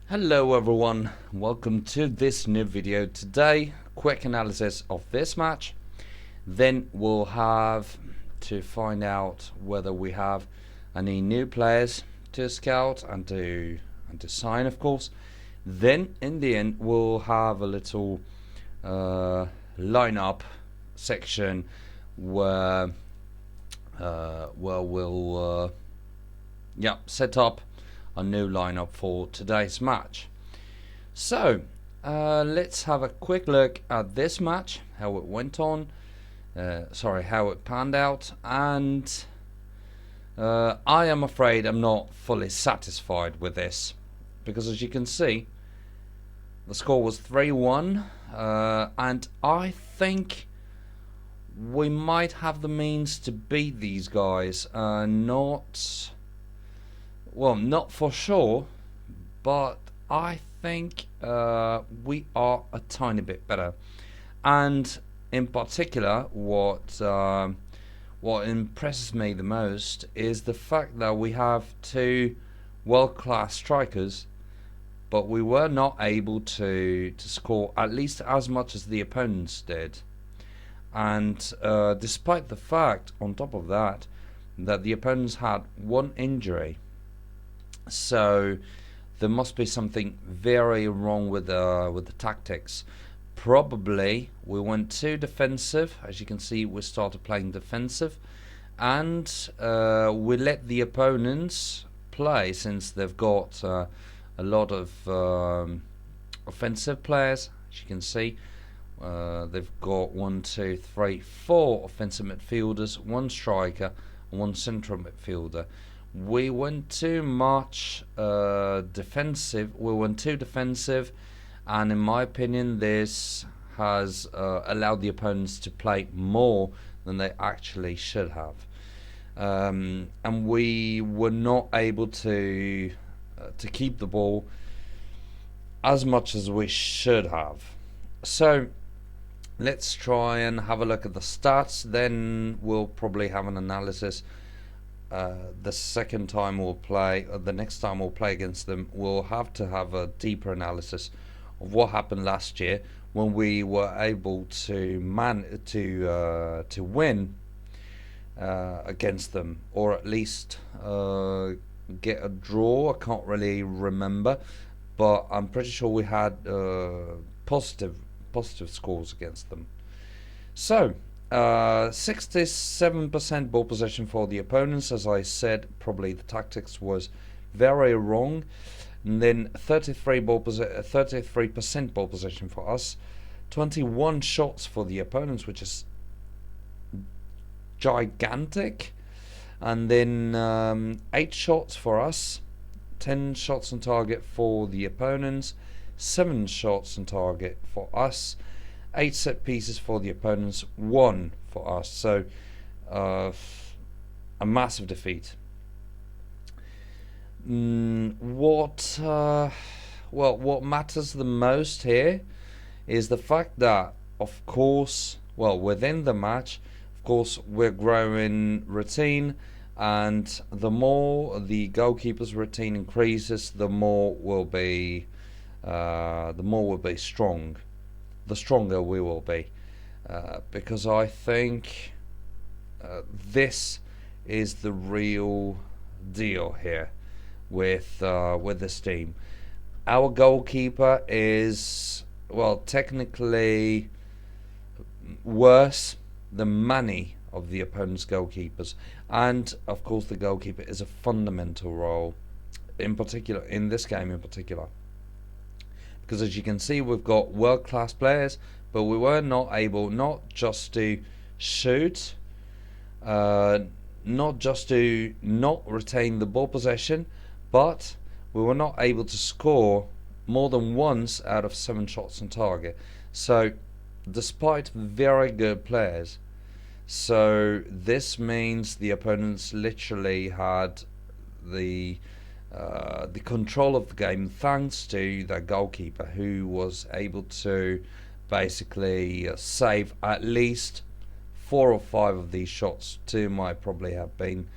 Hello everyone, welcome to this new video. Today, quick analysis of this match. Then we'll have to find out whether we have any new players to scout and to sign, of course. Then in the end we'll have a little lineup section where we'll set up a new lineup for today's match. So let's have a quick look at this match, how it went on, how it panned out, and I am afraid I'm not fully satisfied with this, because as you can see, the score was 3-1, and I think we might have the means to beat these guys. Not for sure, but I think we are a tiny bit better. And in particular, what impresses me the most is the fact that we have two world-class strikers, but we were not able to score at least as much as the opponents did. And despite the fact, on top of that, that the opponents had one injury. So there must be something very wrong with the tactics. Probably we went too defensive. As you can see, we started playing defensive, and we let the opponents play, since they've got a lot of offensive players. As you can see, they've got 4 offensive midfielders, 1 striker, and 1 central midfielder. We went too much defensive. We went too defensive, and in my opinion, this has allowed the opponents to play more than they actually should have. And we were not able to keep the ball as much as we should have. So let's try and have a look at the stats. Then we'll probably have an analysis. The second time we'll play, the next time we'll play against them, we'll have to have a deeper analysis of what happened last year when we were able to win against them, or at least get a draw. I can't really remember, but I'm pretty sure we had positive scores against them. So 67% ball possession for the opponents. As I said, probably the tactics was very wrong. And then 33% ball possession for us, 21 shots for the opponents, which is gigantic. And then 8 shots for us, 10 shots on target for the opponents, 7 shots on target for us, 8 set pieces for the opponents, 1 for us. So a massive defeat. What matters the most here is the fact that, of course, within the match, of course, we're growing routine, and the more the goalkeeper's routine increases, the more we'll be strong. The stronger we will be, because I think this is the real deal here with this team. Our goalkeeper is, technically worse than many of the opponent's goalkeepers, and of course the goalkeeper is a fundamental role, in particular in this game in particular. Because as you can see, we've got world-class players, but we were not able not just to shoot, not just to not retain the ball possession, but we were not able to score more than once out of 7 shots on target. So despite very good players, so this means the opponents literally had the control of the game, thanks to the goalkeeper, who was able to basically save at least 4 or 5 of these shots. 2 might probably have been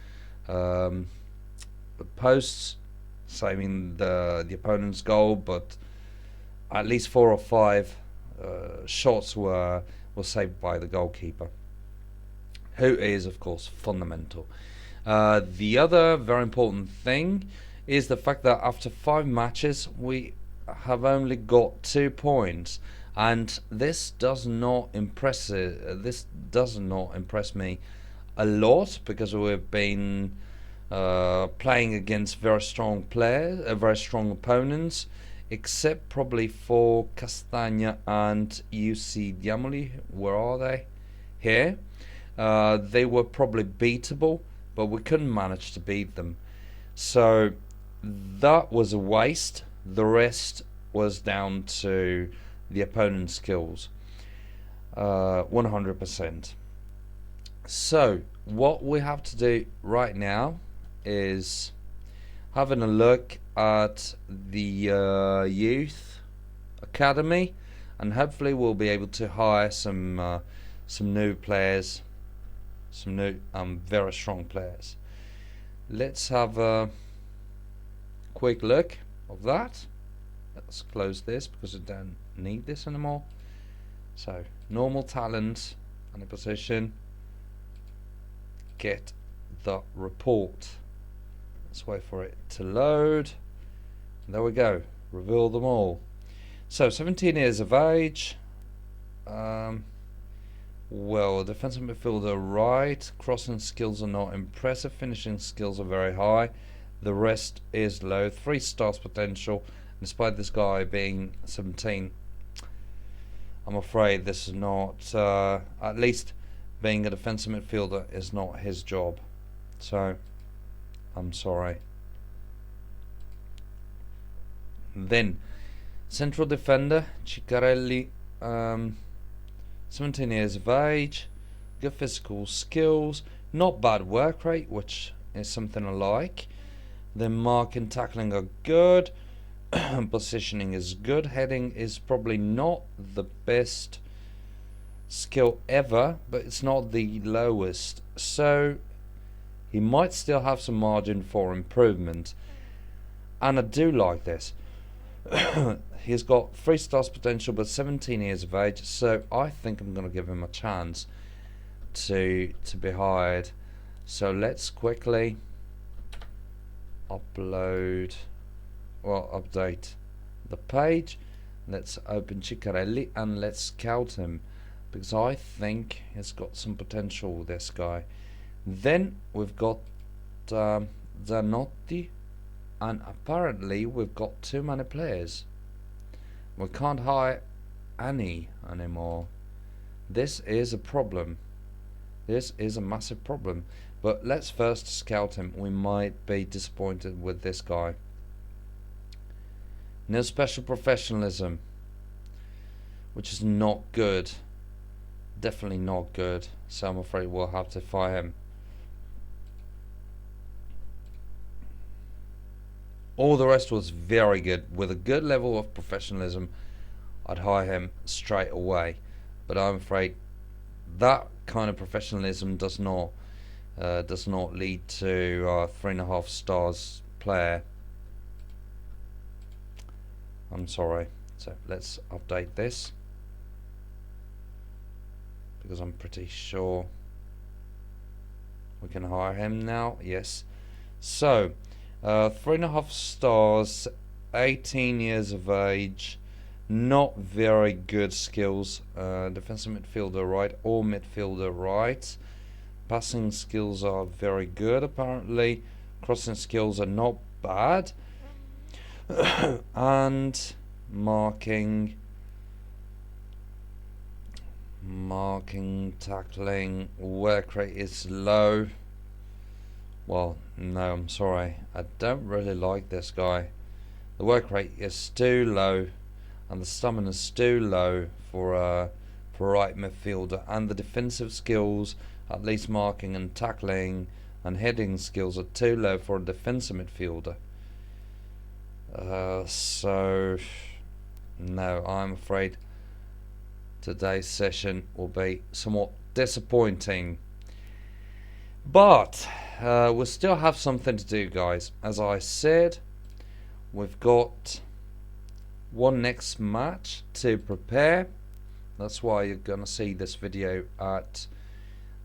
posts, saving the opponent's goal, but at least 4 or 5 shots were saved by the goalkeeper, who is of course fundamental. The other very important thing is the fact that after 5 matches we have only got 2 points, and this does not impress me a lot, because we've been playing against very strong players, very strong opponents, except probably for Castagna and UC Diamoli. Where are they? Here. They were probably beatable, but we couldn't manage to beat them. So that was a waste. The rest was down to the opponent's skills, 100%. So what we have to do right now is having a look at the youth academy, and hopefully we'll be able to hire some new players, some new very strong players. Let's have a quick look of that. Let's close this because I don't need this anymore. So normal talent and a position. Get the report. Let's wait for it to load. There we go. Reveal them all. So 17 years of age. Well, defensive midfielder right. Crossing skills are not impressive. Finishing skills are very high. The rest is low. 3 stars potential. Despite this guy being 17, I'm afraid this is not, at least being a defensive midfielder is not his job. So, I'm sorry. Then, central defender, Ciccarelli, 17 years of age, good physical skills, not bad work rate, which is something I like. Then marking, tackling are good. Positioning is good. Heading is probably not the best skill ever, but it's not the lowest. So he might still have some margin for improvement. And I do like this. He's got 3 stars potential, but 17 years of age. So I think I'm going to give him a chance to be hired. So let's quickly update the page. Let's open Ciccarelli and let's scout him, because I think he's got some potential, this guy. Then we've got Zanotti, and apparently we've got too many players. We can't hire any anymore. This is a problem. This is a massive problem. But let's first scout him. We might be disappointed with this guy. No special professionalism, which is not good. Definitely not good. So I'm afraid we'll have to fire him. All the rest was very good. With a good level of professionalism, I'd hire him straight away. But I'm afraid that kind of professionalism does not lead to 3.5 stars player. I'm sorry. So let's update this, because I'm pretty sure we can hire him now. Yes. So 3.5 stars, 18 years of age, not very good skills. Defensive midfielder right or midfielder right. Passing skills are very good apparently. Crossing skills are not bad. And marking, tackling, work rate is low. Well, no, I'm sorry. I don't really like this guy. The work rate is too low, and the stamina is too low for right midfielder. And the defensive skills, at least marking and tackling and heading skills, are too low for a defensive midfielder. So no, I'm afraid today's session will be somewhat disappointing. But we still have something to do, guys. As I said, we've got one next match to prepare. That's why you're gonna see this video at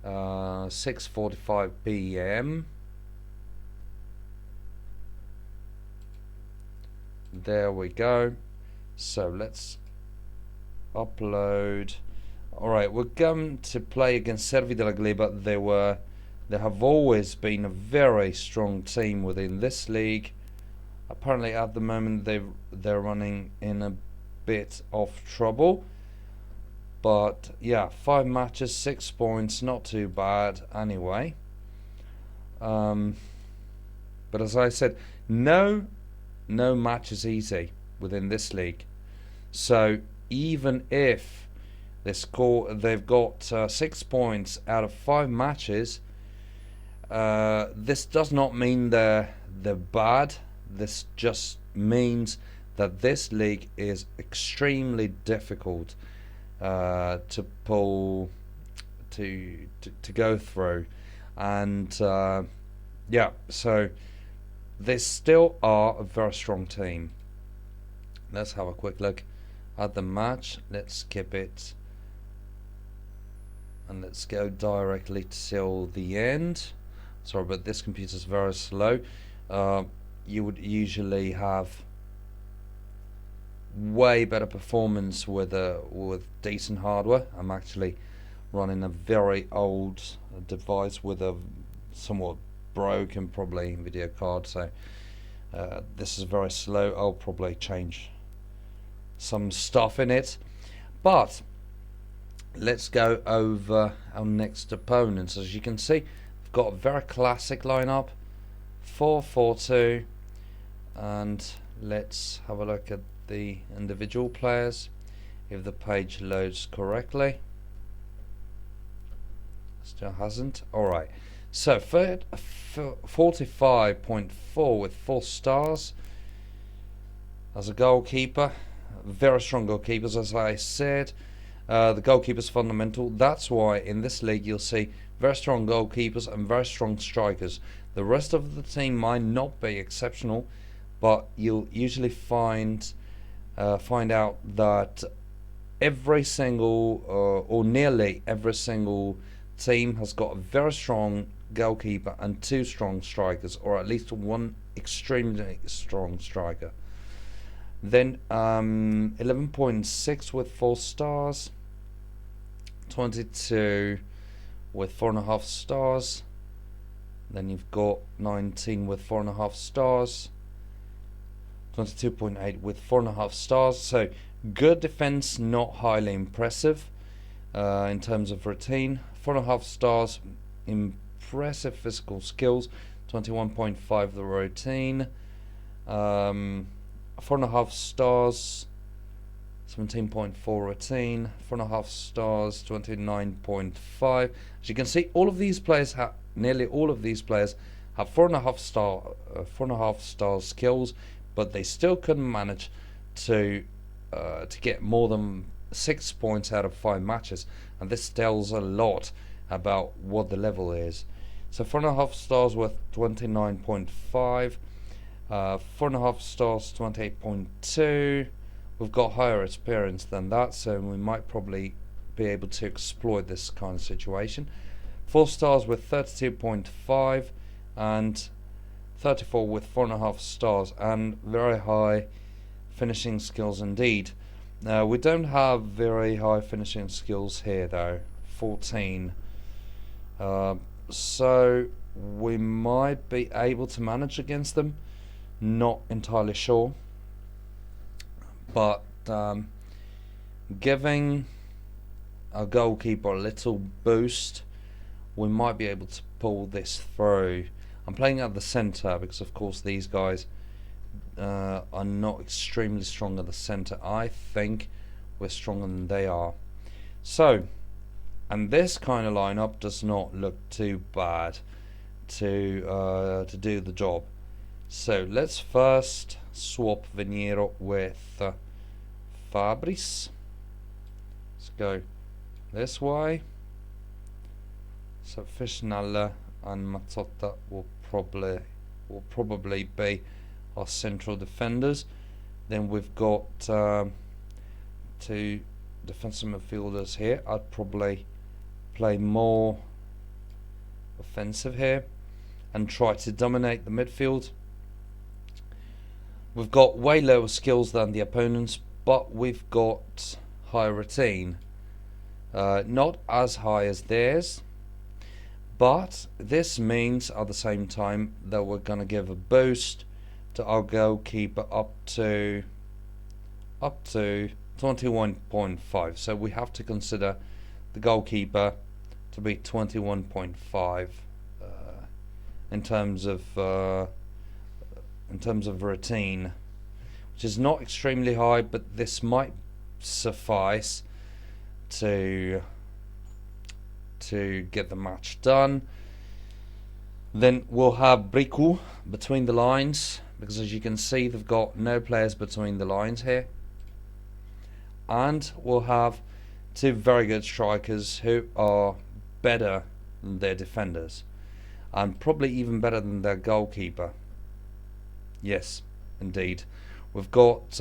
6:45 p.m. There we go. So let's upload. Alright, we're going to play against Servi della gleba. They have always been a very strong team within this league. Apparently at the moment they're running in a bit of trouble. But yeah, 5 matches, 6 points, not too bad anyway. But as I said, no match is easy within this league. So even if they've got 6 points out of 5 matches, this does not mean they're bad. This just means that this league is extremely difficult to pull, to go through, and yeah, so they still are a very strong team. Let's have a quick look at the match. Let's skip it and let's go directly till the end. Sorry, but this computer's very slow. You would usually have way better performance with decent hardware. I'm actually running a very old device with a somewhat broken probably video card, so this is very slow. I'll probably change some stuff in it, but let's go over our next opponents. As you can see, we've got a very classic lineup, 4-4-2, and let's have a look at the individual players if the page loads correctly. Still hasn't. Alright, so 45.4 with 4 stars as a goalkeeper. Very strong goalkeepers, as I said. The goalkeeper's fundamental. That's why in this league you'll see very strong goalkeepers and very strong strikers. The rest of the team might not be exceptional, but you'll usually find out that every single or nearly every single team has got a very strong goalkeeper and 2 strong strikers, or at least 1 extremely strong striker. Then 11.6 with 4 stars, 22 with 4.5 stars. Then you've got 19 with 4.5 stars, 22.8 with 4.5 stars. So good defense, not highly impressive in terms of routine. 4.5 stars, impressive physical skills. 21.5 the routine. 4.5 stars, 17.4 routine. 4.5 stars, 29.5. As you can see, all of these players have nearly all of these players have 4.5 star skills, but they still couldn't manage to get more than 6 points out of 5 matches, and this tells a lot about what the level is. So 4.5 stars with 29.5, 4.5 stars 28.2. We've got higher experience than that, so we might probably be able to exploit this kind of situation. 4 stars with 32.5 and 34 with 4.5 stars, and very high finishing skills indeed. We don't have very high finishing skills here though, 14. So we might be able to manage against them, not entirely sure, but giving our goalkeeper a little boost, we might be able to pull this through. I'm playing at the centre because of course these guys are not extremely strong at the centre. I think we're stronger than they are. So, and this kind of lineup does not look too bad to do the job. So let's first swap Veniero with Fabris. Let's go this way. So Fishnalla and Mazzotta will probably be our central defenders. Then we've got two defensive midfielders here. I'd probably play more offensive here and try to dominate the midfield. We've got way lower skills than the opponents, but we've got higher retain. Not as high as theirs, but this means at the same time that we're going to give a boost to our goalkeeper up to 21.5. So we have to consider the goalkeeper to be 21.5 in terms of routine, which is not extremely high, but this might suffice to get the match done. Then we'll have Briku between the lines, because as you can see they've got no players between the lines here. And we'll have two very good strikers who are better than their defenders, and probably even better than their goalkeeper. Yes, indeed. We've got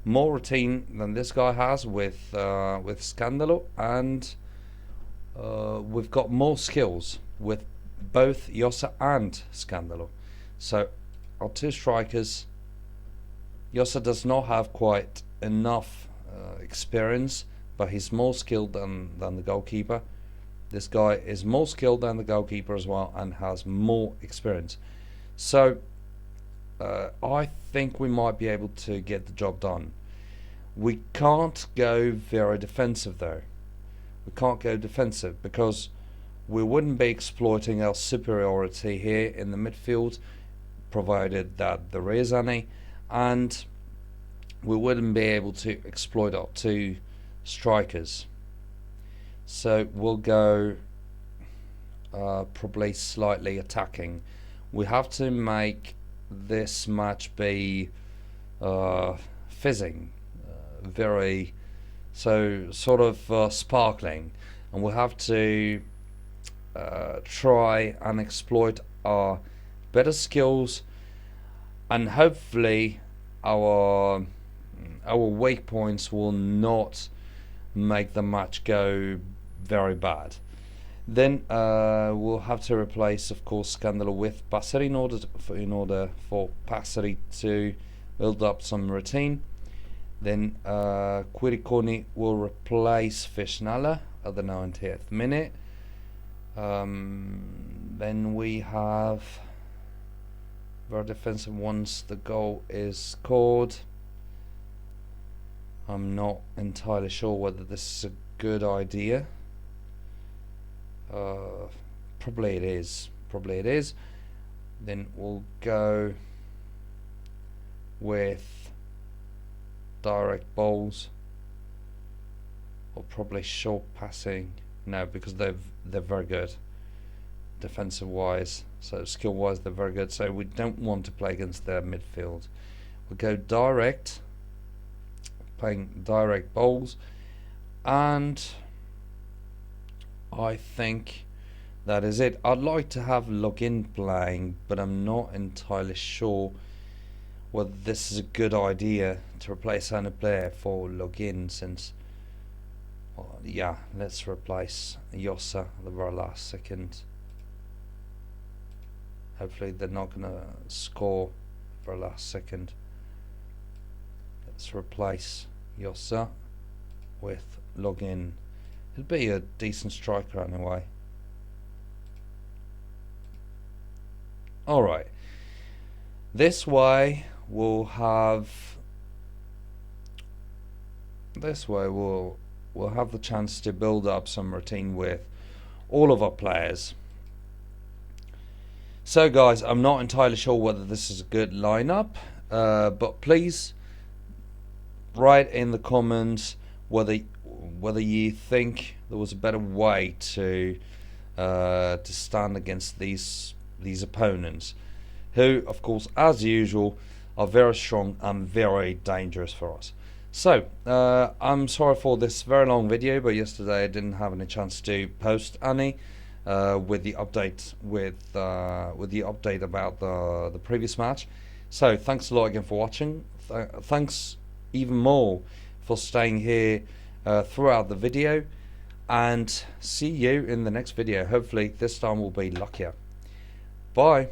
more routine than this guy has with Scandalo, and we've got more skills with both Jossa and Scandalo. So our two strikers, Jossa does not have quite enough experience, but he's more skilled than the goalkeeper. This guy is more skilled than the goalkeeper as well and has more experience. So I think we might be able to get the job done. We can't go very defensive though. We can't go defensive because we wouldn't be exploiting our superiority here in the midfield, provided that there is any, and we wouldn't be able to exploit our two strikers. So we'll go probably slightly attacking. We have to make this match be fizzing, very sort of sparkling, and we'll have to try and exploit our better skills, and hopefully our weak points will not make the match go very bad. Then we'll have to replace, of course, Scandalo with Passeri in order for Passeri to build up some routine. Then Quiriconi will replace Fishnala at the 90th minute. Then we have very defensive once the goal is scored. I'm not entirely sure whether this is a good idea. Probably it is. Then we'll go with direct balls, or probably short passing. No, because they're very good defensive wise, so skill wise they're very good, so we don't want to play against their midfield. We'll go direct, playing direct balls, and I think that is it. I'd like to have login playing, but I'm not entirely sure whether this is a good idea to replace any player for login, since, well, yeah, let's replace Jossa at the very last second. Hopefully they're not gonna score for the last second. Let's replace Jossa with login. He'll be a decent striker anyway. Alright, this way we'll have we'll have the chance to build up some routine with all of our players. So guys, I'm not entirely sure whether this is a good lineup, but please write in the comments whether you think there was a better way to stand against these opponents, who of course as usual are very strong and very dangerous for us. So I'm sorry for this very long video, but yesterday I didn't have any chance to post any with the update about the previous match. So thanks a lot again for watching. Thanks even more for staying here throughout the video, and see you in the next video. Hopefully this time will be luckier. Bye.